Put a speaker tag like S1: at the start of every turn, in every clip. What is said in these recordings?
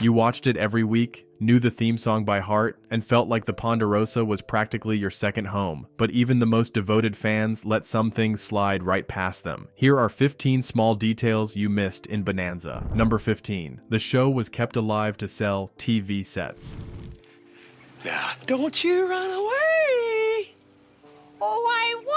S1: You watched it every week, knew the theme song by heart, and felt like the Ponderosa was practically your second home. But even the most devoted fans let some things slide right past them. Here are 15 small details you missed in Bonanza. Number 15. The show was kept alive to sell TV sets.
S2: Now, don't you run away! Oh, I won't!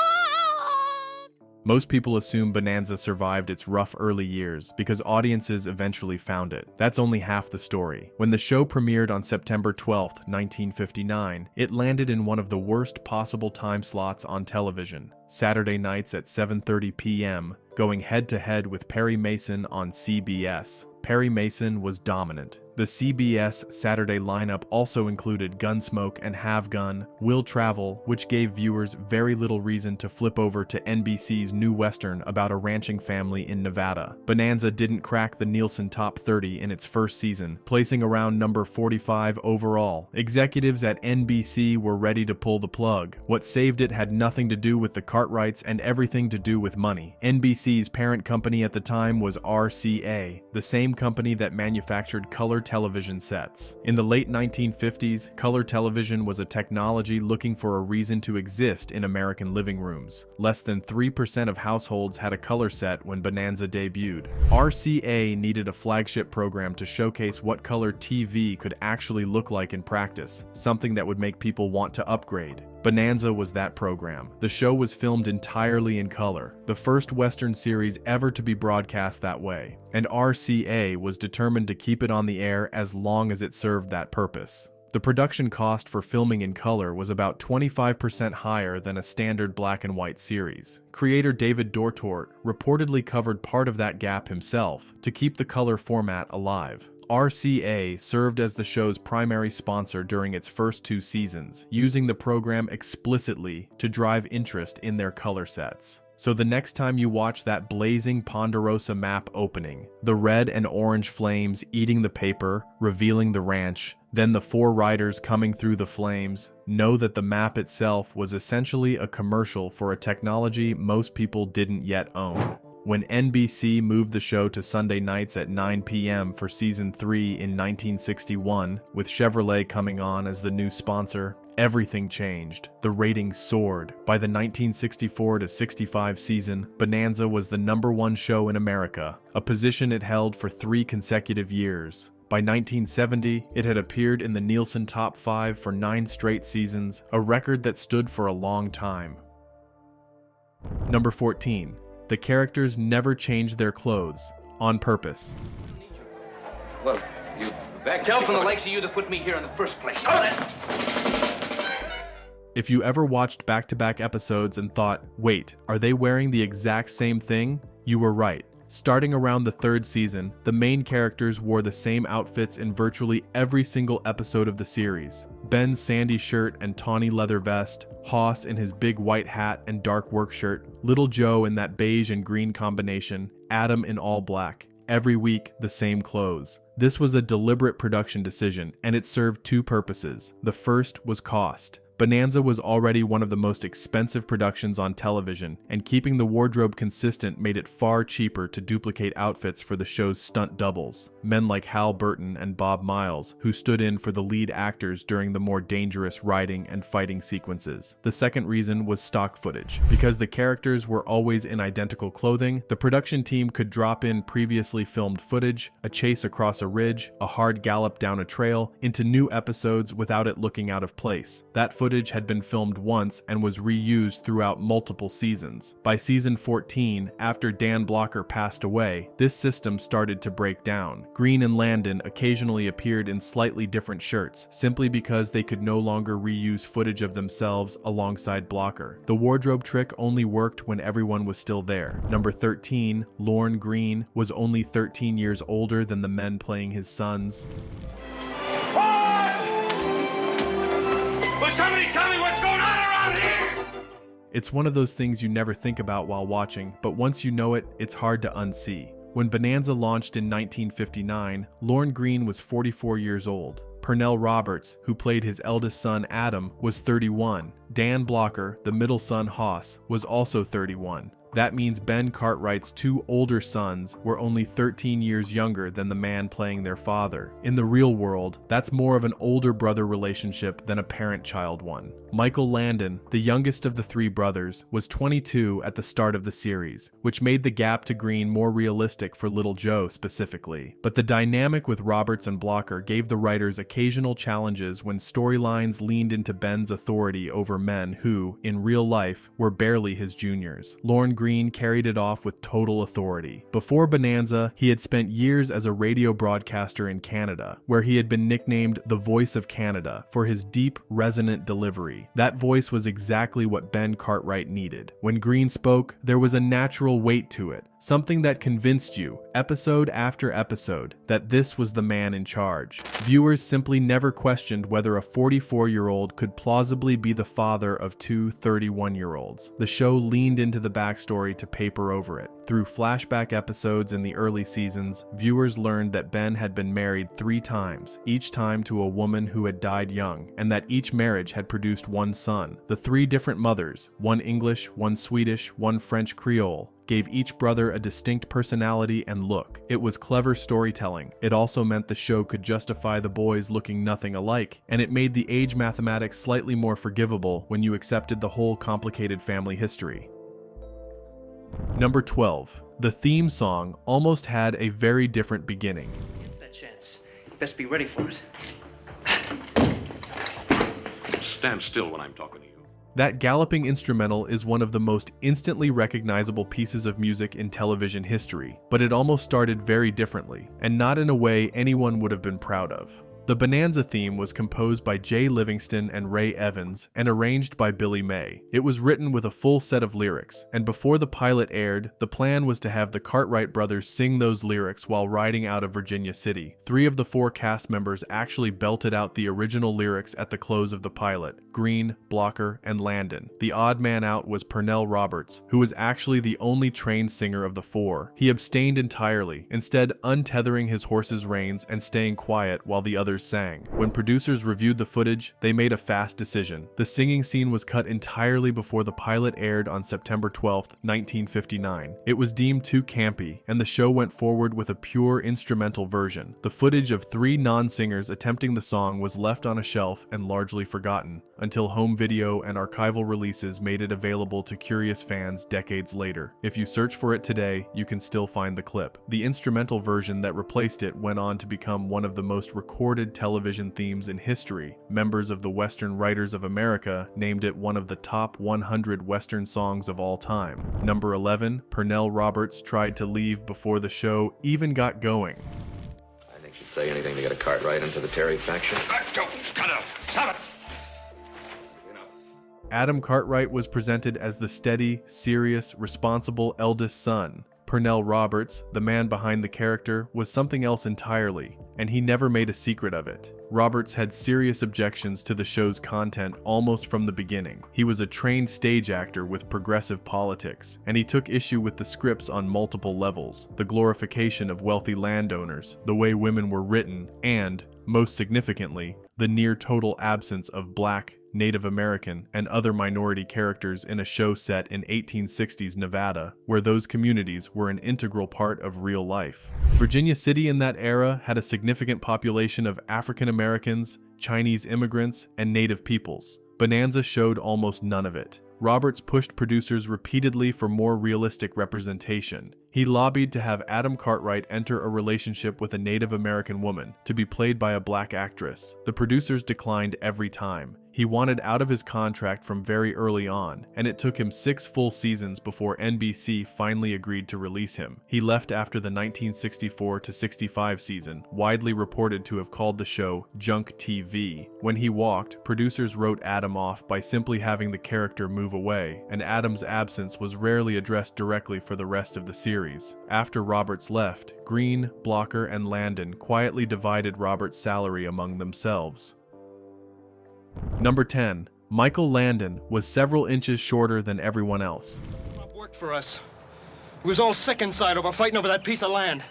S1: Most people assume Bonanza survived its rough early years because audiences eventually found it. That's only half the story. When the show premiered on September 12, 1959, it landed in one of the worst possible time slots on television, Saturday nights at 7:30 p.m., going head-to-head with Perry Mason on CBS. Perry Mason was dominant. The CBS Saturday lineup also included Gunsmoke and Have Gun, Will Travel, which gave viewers very little reason to flip over to NBC's new western about a ranching family in Nevada. Bonanza didn't crack the Nielsen Top 30 in its first season, placing around number 45 overall. Executives at NBC were ready to pull the plug. What saved it had nothing to do with the Cartwrights and everything to do with money. NBC's parent company at the time was RCA, the same company that manufactured color television sets. In the late 1950s, color television was a technology looking for a reason to exist in American living rooms. Less than 3% of households had a color set when Bonanza debuted. RCA needed a flagship program to showcase what color TV could actually look like in practice, something that would make people want to upgrade. Bonanza was that program. The show was filmed entirely in color, the first Western series ever to be broadcast that way, and RCA was determined to keep it on the air as long as it served that purpose. The production cost for filming in color was about 25% higher than a standard black and white series. Creator David Dortort reportedly covered part of that gap himself to keep the color format alive. RCA served as the show's primary sponsor during its first 2 seasons, using the program explicitly to drive interest in their color sets. So the next time you watch that blazing Ponderosa map opening, the red and orange flames eating the paper, revealing the ranch, then the 4 riders coming through the flames, know that the map itself was essentially a commercial for a technology most people didn't yet own. When NBC moved the show to Sunday nights at 9 p.m. for season 3 in 1961, with Chevrolet coming on as the new sponsor, everything changed. The ratings soared. By the 1964-65 season, Bonanza was the #1 show in America, a position it held for 3 consecutive years. By 1970, it had appeared in the Nielsen Top 5 for 9 straight seasons, a record that stood for a long time. Number 14. The characters never changed their clothes, on purpose.
S3: Well, you backed up from the likes of you that put me here in the first place.
S1: If you ever watched back-to-back episodes and thought, wait, are they wearing the exact same thing? You were right. Starting around the 3rd season, the main characters wore the same outfits in virtually every single episode of the series. Ben's sandy shirt and tawny leather vest, Hoss in his big white hat and dark work shirt, Little Joe in that beige and green combination, Adam in all black. Every week, the same clothes. This was a deliberate production decision, and it served 2 purposes. The first was cost. Bonanza was already one of the most expensive productions on television, and keeping the wardrobe consistent made it far cheaper to duplicate outfits for the show's stunt doubles, men like Hal Burton and Bob Miles, who stood in for the lead actors during the more dangerous riding and fighting sequences. The second reason was stock footage. Because the characters were always in identical clothing, the production team could drop in previously filmed footage, a chase across a ridge, a hard gallop down a trail, into new episodes without it looking out of place. That footage had been filmed once and was reused throughout multiple seasons. By season 14, after Dan Blocker passed away, this system started to break down. Green and Landon occasionally appeared in slightly different shirts, simply because they could no longer reuse footage of themselves alongside Blocker. The wardrobe trick only worked when everyone was still there. Number 13, Lorne Greene, was only 13 years older than the men playing his sons.
S3: Will somebody tell me what's going on around here?
S1: It's one of those things you never think about while watching, but once you know it, it's hard to unsee. When Bonanza launched in 1959, Lorne Greene was 44 years old. Pernell Roberts, who played his eldest son Adam, was 31. Dan Blocker, the middle son Hoss, was also 31. That means Ben Cartwright's two older sons were only 13 years younger than the man playing their father. In the real world, that's more of an older brother relationship than a parent-child one. Michael Landon, the youngest of the three brothers, was 22 at the start of the series, which made the gap to Green more realistic for Little Joe specifically. But the dynamic with Roberts and Blocker gave the writers occasional challenges when storylines leaned into Ben's authority over men who, in real life, were barely his juniors. Lorne Greene carried it off with total authority. Before Bonanza, he had spent years as a radio broadcaster in Canada, where he had been nicknamed the Voice of Canada for his deep, resonant delivery. That voice was exactly what Ben Cartwright needed. When Greene spoke, there was a natural weight to it, something that convinced you, episode after episode, that this was the man in charge. Viewers simply never questioned whether a 44-year-old could plausibly be the father of two 31-year-olds. The show leaned into the backstory to paper over it. Through flashback episodes in the early seasons, viewers learned that Ben had been married 3 times, each time to a woman who had died young, and that each marriage had produced one son. The 3 different mothers, one English, one Swedish, one French Creole, gave each brother a distinct personality and look. It was clever storytelling. It also meant the show could justify the boys looking nothing alike, and it made the age mathematics slightly more forgivable when you accepted the whole complicated family history. Number 12. The theme song almost had a very different beginning.
S2: Get that chance. Best be ready for it.
S4: Stand still when I'm talking to you.
S1: That galloping instrumental is one of the most instantly recognizable pieces of music in television history, but it almost started very differently, and not in a way anyone would have been proud of. The Bonanza theme was composed by Jay Livingston and Ray Evans and arranged by Billy May. It was written with a full set of lyrics, and before the pilot aired, the plan was to have the Cartwright brothers sing those lyrics while riding out of Virginia City. 3 of the 4 cast members actually belted out the original lyrics at the close of the pilot: Greene, Blocker, and Landon. The odd man out was Pernell Roberts, who was actually the only trained singer of the 4. He abstained entirely, instead untethering his horse's reins and staying quiet while the others sang. When producers reviewed the footage, they made a fast decision. The singing scene was cut entirely before the pilot aired on September 12, 1959. It was deemed too campy, and the show went forward with a pure instrumental version. The footage of 3 non-singers attempting the song was left on a shelf and largely forgotten, until home video and archival releases made it available to curious fans decades later. If you search for it today, you can still find the clip. The instrumental version that replaced it went on to become one of the most recorded television themes in history. Members of the Western Writers of America named it one of the top 100 Western songs of all time. Number 11, Pernell Roberts tried to leave before the show even got going.
S3: I think she'd say anything to get a Cartwright into the Terry faction.
S4: Joe, cut it! Stop it!
S1: Adam Cartwright was presented as the steady, serious, responsible eldest son. Pernell Roberts, the man behind the character, was something else entirely, and he never made a secret of it. Roberts had serious objections to the show's content almost from the beginning. He was a trained stage actor with progressive politics, and he took issue with the scripts on multiple levels: the glorification of wealthy landowners, the way women were written, and, most significantly, the near-total absence of Black, Native American, and other minority characters in a show set in 1860s Nevada, where those communities were an integral part of real life. Virginia City in that era had a significant population of African Americans, Chinese immigrants, and Native peoples. Bonanza showed almost none of it. Roberts pushed producers repeatedly for more realistic representation. He lobbied to have Adam Cartwright enter a relationship with a Native American woman, to be played by a Black actress. The producers declined every time. He wanted out of his contract from very early on, and it took him 6 full seasons before NBC finally agreed to release him. He left after the 1964-65 season, widely reported to have called the show junk TV. When he walked, producers wrote Adam off by simply having the character move away, and Adam's absence was rarely addressed directly for the rest of the series. After Roberts left, Greene, Blocker, and Landon quietly divided Roberts' salary among themselves. Number 10. Michael Landon was several inches shorter than everyone else.
S2: Worked for us. We was all sick inside over fighting over that piece of land.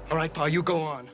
S2: All right, Pa, you go on.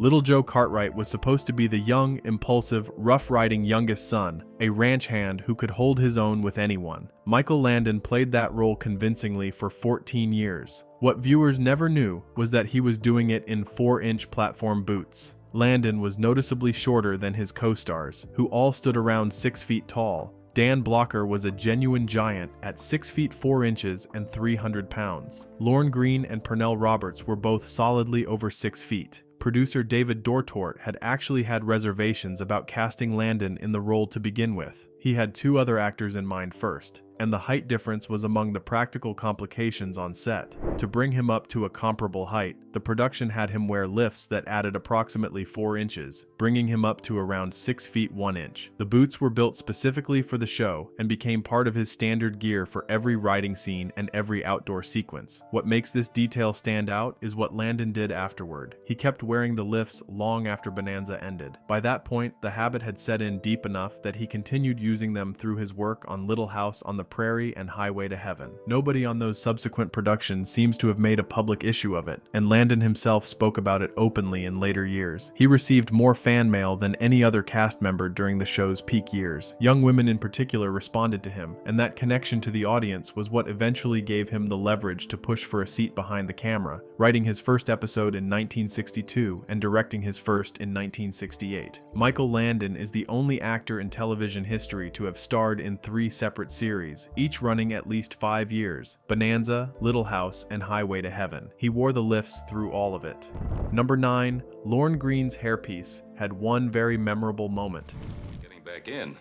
S1: Little Joe Cartwright was supposed to be the young, impulsive, rough-riding youngest son, a ranch hand who could hold his own with anyone. Michael Landon played that role convincingly for 14 years. What viewers never knew was that he was doing it in 4-inch platform boots. Landon was noticeably shorter than his co-stars, who all stood around 6 feet tall. Dan Blocker was a genuine giant at 6 feet 4 inches and 300 pounds. Lorne Greene and Pernell Roberts were both solidly over 6 feet. Producer David Dortort had actually had reservations about casting Landon in the role to begin with. He had 2 other actors in mind first, and the height difference was among the practical complications on set. To bring him up to a comparable height, the production had him wear lifts that added approximately 4 inches, bringing him up to around 6 feet 1 inch. The boots were built specifically for the show and became part of his standard gear for every riding scene and every outdoor sequence. What makes this detail stand out is what Landon did afterward. He kept wearing the lifts long after Bonanza ended. By that point, the habit had set in deep enough that he continued using them through his work on Little House on the Prairie and Highway to Heaven. Nobody on those subsequent productions seems to have made a public issue of it, and Landon himself spoke about it openly in later years. He received more fan mail than any other cast member during the show's peak years. Young women in particular responded to him, and that connection to the audience was what eventually gave him the leverage to push for a seat behind the camera, writing his first episode in 1962 and directing his first in 1968. Michael Landon is the only actor in television history to have starred in 3 separate series, each running at least 5 years: Bonanza, Little House, and Highway to Heaven. He wore the lifts through all of it. Number 9. Lorne Greene's hairpiece had one very memorable moment.
S5: Getting back in.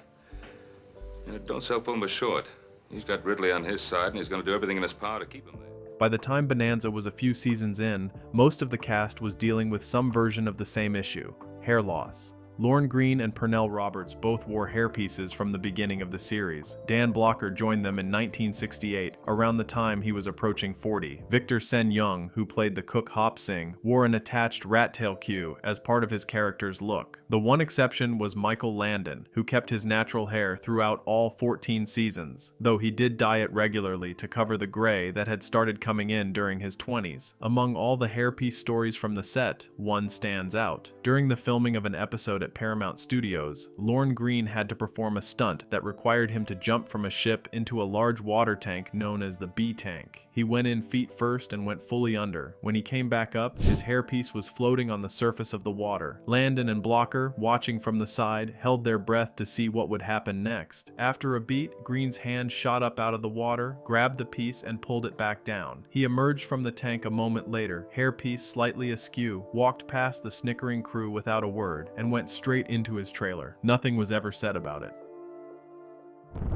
S5: Don't sell him short. He's got Ridley on his side, and he's going to do everything in his power to keep him there.
S1: By the time Bonanza was a few seasons in, most of the cast was dealing with some version of the same issue: hair loss. Lorne Greene and Pernell Roberts both wore hairpieces from the beginning of the series. Dan Blocker joined them in 1968, around the time he was approaching 40. Victor Sen Young, who played the cook Hop Sing, wore an attached rat tail queue as part of his character's look. The one exception was Michael Landon, who kept his natural hair throughout all 14 seasons, though he did dye it regularly to cover the gray that had started coming in during his 20s. Among all the hairpiece stories from the set, one stands out. During the filming of an episode at Paramount Studios, Lorne Greene had to perform a stunt that required him to jump from a ship into a large water tank known as the B-tank. He went in feet first and went fully under. When he came back up, his hairpiece was floating on the surface of the water. Landon and Blocker, watching from the side, held their breath to see what would happen next. After a beat, Greene's hand shot up out of the water, grabbed the piece, and pulled it back down. He emerged from the tank a moment later, hairpiece slightly askew, walked past the snickering crew without a word, and went straight into his trailer. Nothing was ever said about it.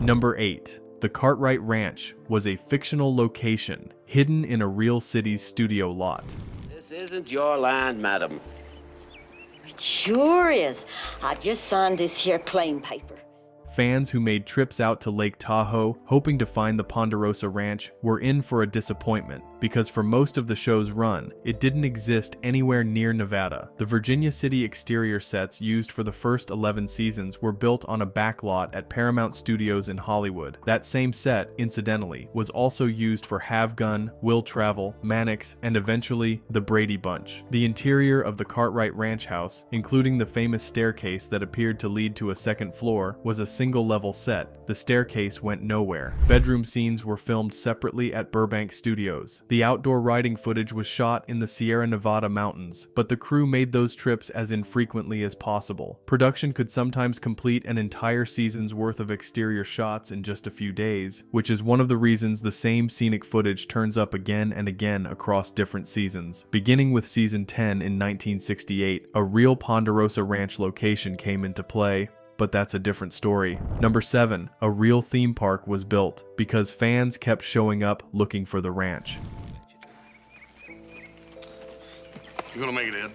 S1: Number 8. The Cartwright Ranch was a fictional location hidden in a real city's studio lot.
S6: This isn't your land, madam.
S7: It sure is. I just signed this here claim paper.
S1: Fans who made trips out to Lake Tahoe hoping to find the Ponderosa Ranch were in for a disappointment, because for most of the show's run, it didn't exist anywhere near Nevada. The Virginia City exterior sets used for the first 11 seasons were built on a backlot at Paramount Studios in Hollywood. That same set, incidentally, was also used for Have Gun, Will Travel, Mannix, and eventually the Brady Bunch. The interior of the Cartwright Ranch house, including the famous staircase that appeared to lead to a second floor, was a single-level set. The staircase went nowhere. Bedroom scenes were filmed separately at Burbank Studios. The outdoor riding footage was shot in the Sierra Nevada mountains, but the crew made those trips as infrequently as possible. Production could sometimes complete an entire season's worth of exterior shots in just a few days, which is one of the reasons the same scenic footage turns up again and again across different seasons. Beginning with season 10 in 1968, a real Ponderosa Ranch location came into play, but that's a different story. Number 7. A real theme park was built because fans kept showing up looking for the ranch.
S4: You're gonna make it, Ed.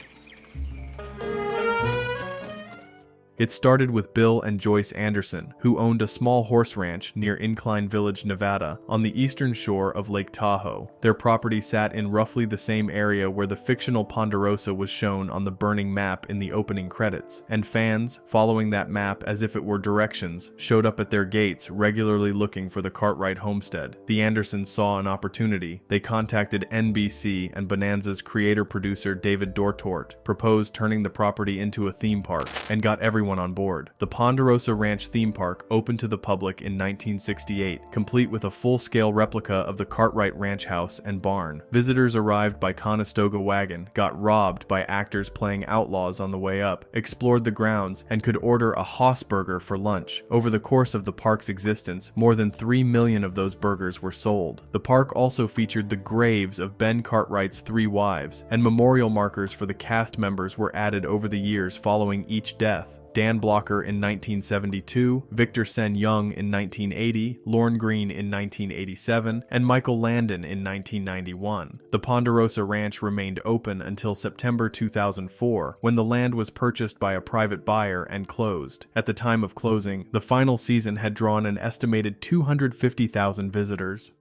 S1: It started with Bill and Joyce Anderson, who owned a small horse ranch near Incline Village, Nevada, on the eastern shore of Lake Tahoe. Their property sat in roughly the same area where the fictional Ponderosa was shown on the burning map in the opening credits, and fans, following that map as if it were directions, showed up at their gates regularly looking for the Cartwright homestead. The Andersons saw an opportunity. They contacted NBC, and Bonanza's creator-producer David Dortort proposed turning the property into a theme park, and got everyone on board. The Ponderosa Ranch theme park opened to the public in 1968, complete with a full-scale replica of the Cartwright ranch house and barn. Visitors arrived by Conestoga wagon, got robbed by actors playing outlaws on the way up, explored the grounds, and could order a Haas burger for lunch. Over the course of the park's existence, more than 3 million of those burgers were sold. The park also featured the graves of Ben Cartwright's 3 wives, and memorial markers for the cast members were added over the years following each death. Dan Blocker in 1972, Victor Sen Young in 1980, Lorne Greene in 1987, and Michael Landon in 1991. The Ponderosa Ranch remained open until September 2004, when the land was purchased by a private buyer and closed. At the time of closing, the final season had drawn an estimated 250,000 visitors.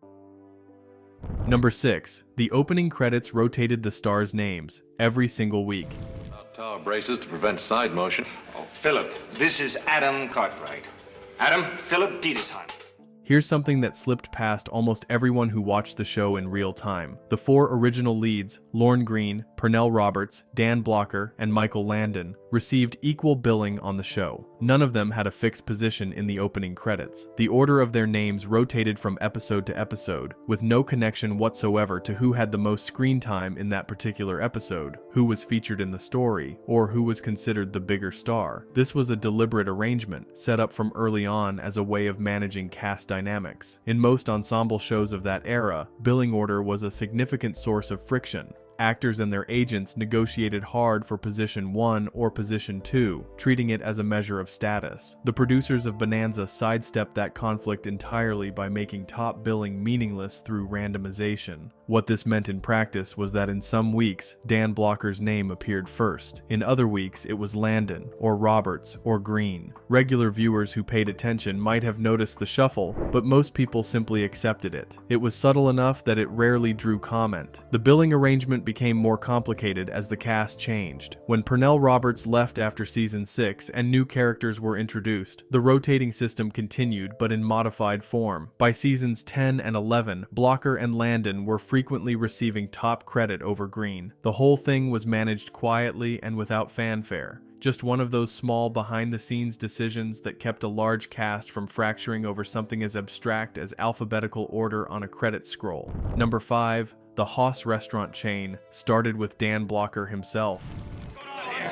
S1: Number 6. The opening credits rotated the stars' names every single week.
S4: Tower braces to prevent side motion.
S2: Oh, Philip, this is Adam Cartwright. Adam, Philip Diedesheim.
S1: Here's something that slipped past almost everyone who watched the show in real time. The 4 original leads, Lorne Greene, Pernell Roberts, Dan Blocker, and Michael Landon, received equal billing on the show. None of them had a fixed position in the opening credits. The order of their names rotated from episode to episode, with no connection whatsoever to who had the most screen time in that particular episode, who was featured in the story, or who was considered the bigger star. This was a deliberate arrangement, set up from early on as a way of managing cast dynamics. In most ensemble shows of that era, billing order was a significant source of friction. Actors and their agents negotiated hard for position 1 or position 2, treating it as a measure of status. The producers of Bonanza sidestepped that conflict entirely by making top billing meaningless through randomization. What this meant in practice was that in some weeks, Dan Blocker's name appeared first. In other weeks, it was Landon, or Roberts, or Greene. Regular viewers who paid attention might have noticed the shuffle, but most people simply accepted it. It was subtle enough that it rarely drew comment. The billing arrangement became more complicated as the cast changed. When Pernell Roberts left after season 6 and new characters were introduced, the rotating system continued but in modified form. By seasons 10 and 11, Blocker and Landon were frequently receiving top credit over Greene. The whole thing was managed quietly and without fanfare. Just one of those small behind-the-scenes decisions that kept a large cast from fracturing over something as abstract as alphabetical order on a credit scroll. Number 5. The Haas restaurant chain started with Dan Blocker himself.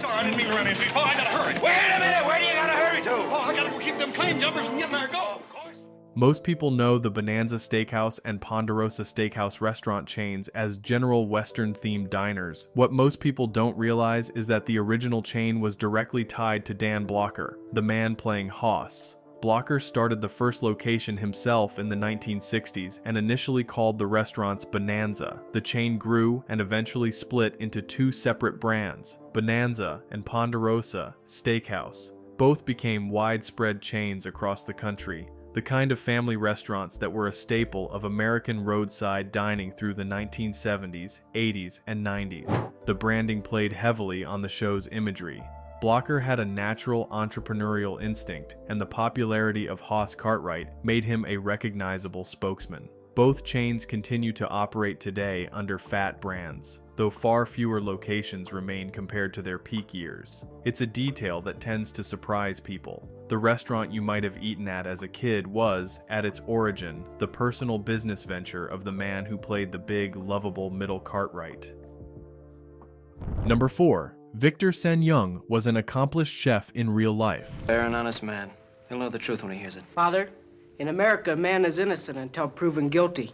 S4: Sorry, I didn't mean to run into you. Oh, I gotta hurry.
S3: Wait a minute, where do you gotta hurry to?
S4: Oh, I gotta go keep them claim jumpers from getting there. Go. Of course.
S1: Most people know the Bonanza Steakhouse and Ponderosa Steakhouse restaurant chains as general Western-themed diners. What most people don't realize is that the original chain was directly tied to Dan Blocker, the man playing Haas. Blocker started the first location himself in the 1960s and initially called the restaurants Bonanza. The chain grew and eventually split into 2 separate brands, Bonanza and Ponderosa Steakhouse. Both became widespread chains across the country, the kind of family restaurants that were a staple of American roadside dining through the 1970s, 80s, and 90s. The branding played heavily on the show's imagery. Blocker had a natural entrepreneurial instinct, and the popularity of Haas Cartwright made him a recognizable spokesman. Both chains continue to operate today under fat brands, though far fewer locations remain compared to their peak years. It's a detail that tends to surprise people. The restaurant you might have eaten at as a kid was, at its origin, the personal business venture of the man who played the big, lovable middle Cartwright. Number 4. Victor Sen Young was an accomplished chef in real life.
S2: Fair and honest man. He'll know the truth when he hears it.
S8: Father, in America, a man is innocent until proven guilty.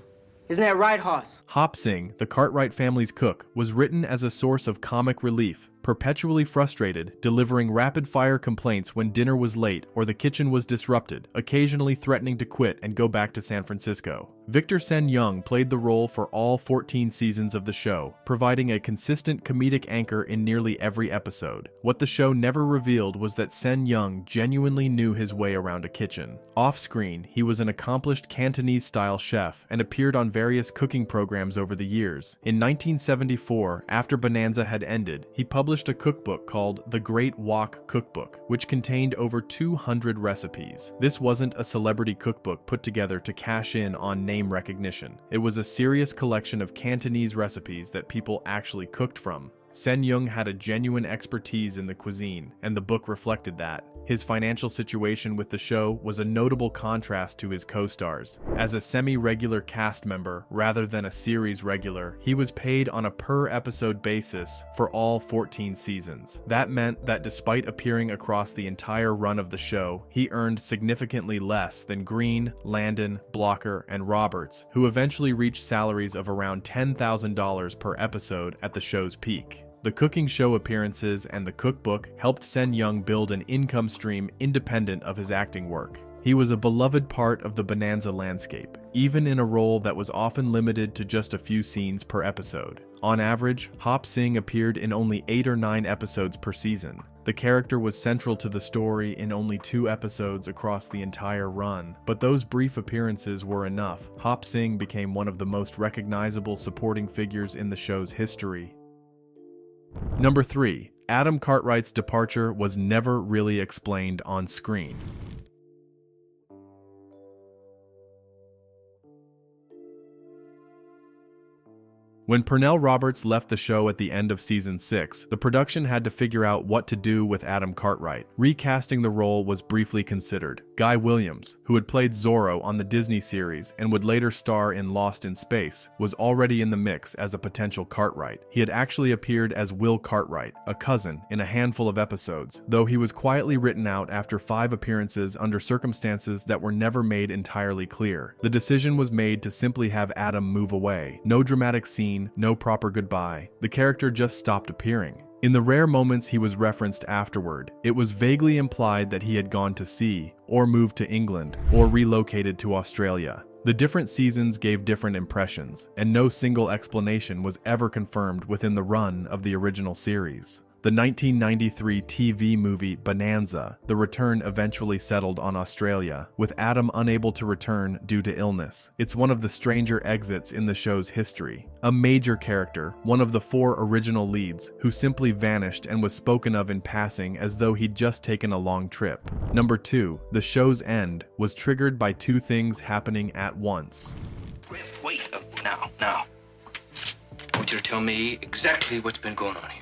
S8: Isn't that right, Hoss?
S1: Hop Sing, the Cartwright family's cook, was written as a source of comic relief, perpetually frustrated, delivering rapid-fire complaints when dinner was late or the kitchen was disrupted, occasionally threatening to quit and go back to San Francisco. Victor Sen Young played the role for all 14 seasons of the show, providing a consistent comedic anchor in nearly every episode. What the show never revealed was that Sen Young genuinely knew his way around a kitchen. Off-screen, he was an accomplished Cantonese-style chef and appeared on various cooking programs over the years. In 1974, after Bonanza had ended, he published a cookbook called The Great Wok Cookbook, which contained over 200 recipes. This wasn't a celebrity cookbook put together to cash in on name recognition. It was a serious collection of Cantonese recipes that people actually cooked from. Sen Young had a genuine expertise in the cuisine, and the book reflected that. His financial situation with the show was a notable contrast to his co-stars. As a semi-regular cast member, rather than a series regular, he was paid on a per-episode basis for all 14 seasons. That meant that despite appearing across the entire run of the show, he earned significantly less than Green, Landon, Blocker, and Roberts, who eventually reached salaries of around $10,000 per episode at the show's peak. The cooking show appearances and the cookbook helped Sen Young build an income stream independent of his acting work. He was a beloved part of the Bonanza landscape, even in a role that was often limited to just a few scenes per episode. On average, Hop Sing appeared in only 8 or 9 episodes per season. The character was central to the story in only 2 episodes across the entire run, but those brief appearances were enough. Hop Sing became one of the most recognizable supporting figures in the show's history. Number 3. Adam Cartwright's departure was never really explained on screen. When Pernell Roberts left the show at the end of season 6, the production had to figure out what to do with Adam Cartwright. Recasting the role was briefly considered. Guy Williams, who had played Zorro on the Disney series and would later star in Lost in Space, was already in the mix as a potential Cartwright. He had actually appeared as Will Cartwright, a cousin, in a handful of episodes, though he was quietly written out after 5 appearances under circumstances that were never made entirely clear. The decision was made to simply have Adam move away. No dramatic scene, no proper goodbye. The character just stopped appearing. In the rare moments he was referenced afterward, it was vaguely implied that he had gone to sea, or moved to England, or relocated to Australia. The different seasons gave different impressions, and no single explanation was ever confirmed within the run of the original series. The 1993 TV movie Bonanza, the return eventually settled on Australia, with Adam unable to return due to illness. It's one of the stranger exits in the show's history. A major character, one of the 4 original leads, who simply vanished and was spoken of in passing as though he'd just taken a long trip. Number 2. The show's end was triggered by 2 things happening at once.
S3: Wait, now. I want you to tell me exactly what's been going on here.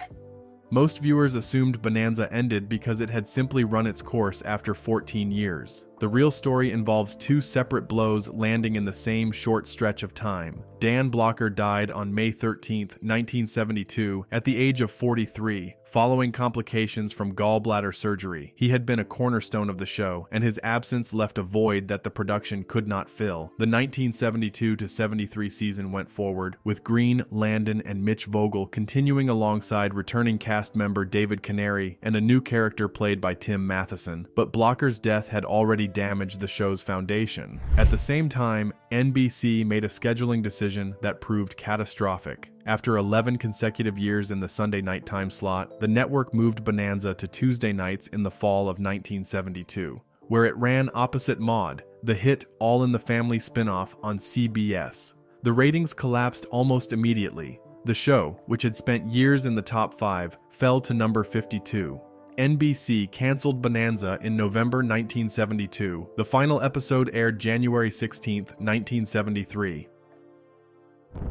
S1: Most viewers assumed Bonanza ended because it had simply run its course after 14 years. The real story involves 2 separate blows landing in the same short stretch of time. Dan Blocker died on May 13, 1972, at the age of 43, following complications from gallbladder surgery. He had been a cornerstone of the show, and his absence left a void that the production could not fill. The 1972-73 season went forward, with Green, Landon, and Mitch Vogel continuing alongside returning cast member David Canary and a new character played by Tim Matheson, but Blocker's death had already damaged the show's foundation. At the same time, NBC made a scheduling decision that proved catastrophic. After 11 consecutive years in the Sunday night time slot, the network moved Bonanza to Tuesday nights in the fall of 1972, where it ran opposite Maude, the hit All in the Family spin-off on CBS. The ratings collapsed almost immediately. The show, which had spent years in the top 5, fell to number 52. NBC canceled Bonanza in November 1972. The final episode aired January 16, 1973.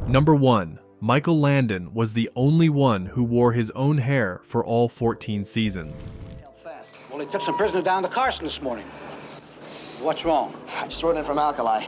S1: Number 1. Michael Landon was the only one who wore his own hair for all 14 seasons.
S9: Fast. Well, he took some prisoners down to Carson this morning. What's wrong?
S10: I just rode in from Alkali.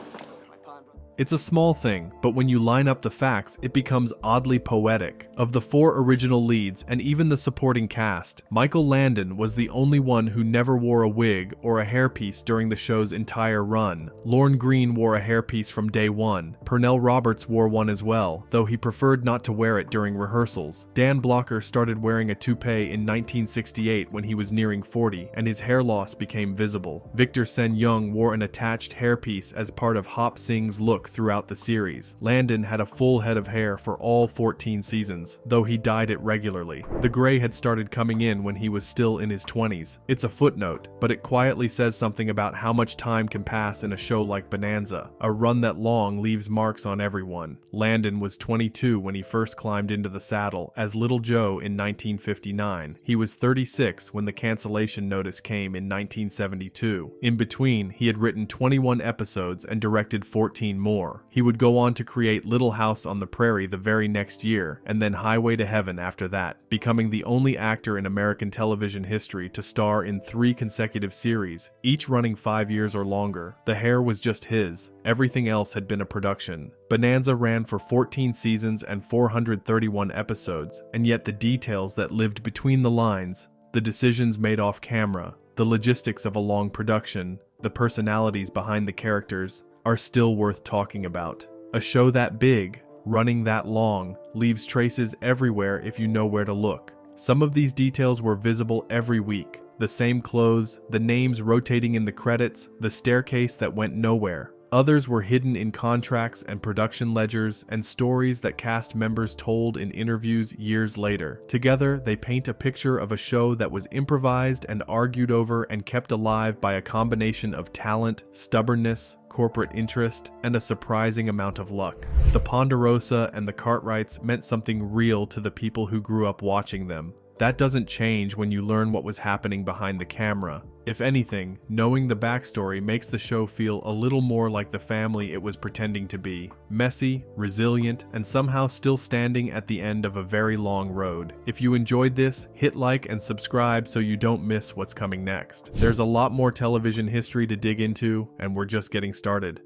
S1: It's a small thing, but when you line up the facts, it becomes oddly poetic. Of the 4 original leads and even the supporting cast, Michael Landon was the only one who never wore a wig or a hairpiece during the show's entire run. Lorne Greene wore a hairpiece from day one. Pernell Roberts wore one as well, though he preferred not to wear it during rehearsals. Dan Blocker started wearing a toupee in 1968 when he was nearing 40, and his hair loss became visible. Victor Sen Young wore an attached hairpiece as part of Hop Sing's look throughout the series. Landon had a full head of hair for all 14 seasons, though he dyed it regularly. The gray had started coming in when he was still in his 20s. It's a footnote, but it quietly says something about how much time can pass in a show like Bonanza. A run that long leaves marks on everyone. Landon was 22 when he first climbed into the saddle as Little Joe in 1959. He was 36 when the cancellation notice came in 1972. In between, he had written 21 episodes and directed 14 more. He would go on to create Little House on the Prairie the very next year, and then Highway to Heaven after that, becoming the only actor in American television history to star in 3 consecutive series, each running 5 years or longer. The hair was just his. Everything else had been a production. Bonanza ran for 14 seasons and 431 episodes, and yet the details that lived between the lines, the decisions made off camera, the logistics of a long production, the personalities behind the characters, are still worth talking about. A show that big, running that long, leaves traces everywhere if you know where to look. Some of these details were visible every week. The same clothes, the names rotating in the credits, the staircase that went nowhere. Others were hidden in contracts and production ledgers and stories that cast members told in interviews years later. Together, they paint a picture of a show that was improvised and argued over and kept alive by a combination of talent, stubbornness, corporate interest, and a surprising amount of luck. The Ponderosa and the Cartwrights meant something real to the people who grew up watching them. That doesn't change when you learn what was happening behind the camera. If anything, knowing the backstory makes the show feel a little more like the family it was pretending to be. Messy, resilient, and somehow still standing at the end of a very long road. If you enjoyed this, hit like and subscribe so you don't miss what's coming next. There's a lot more television history to dig into, and we're just getting started.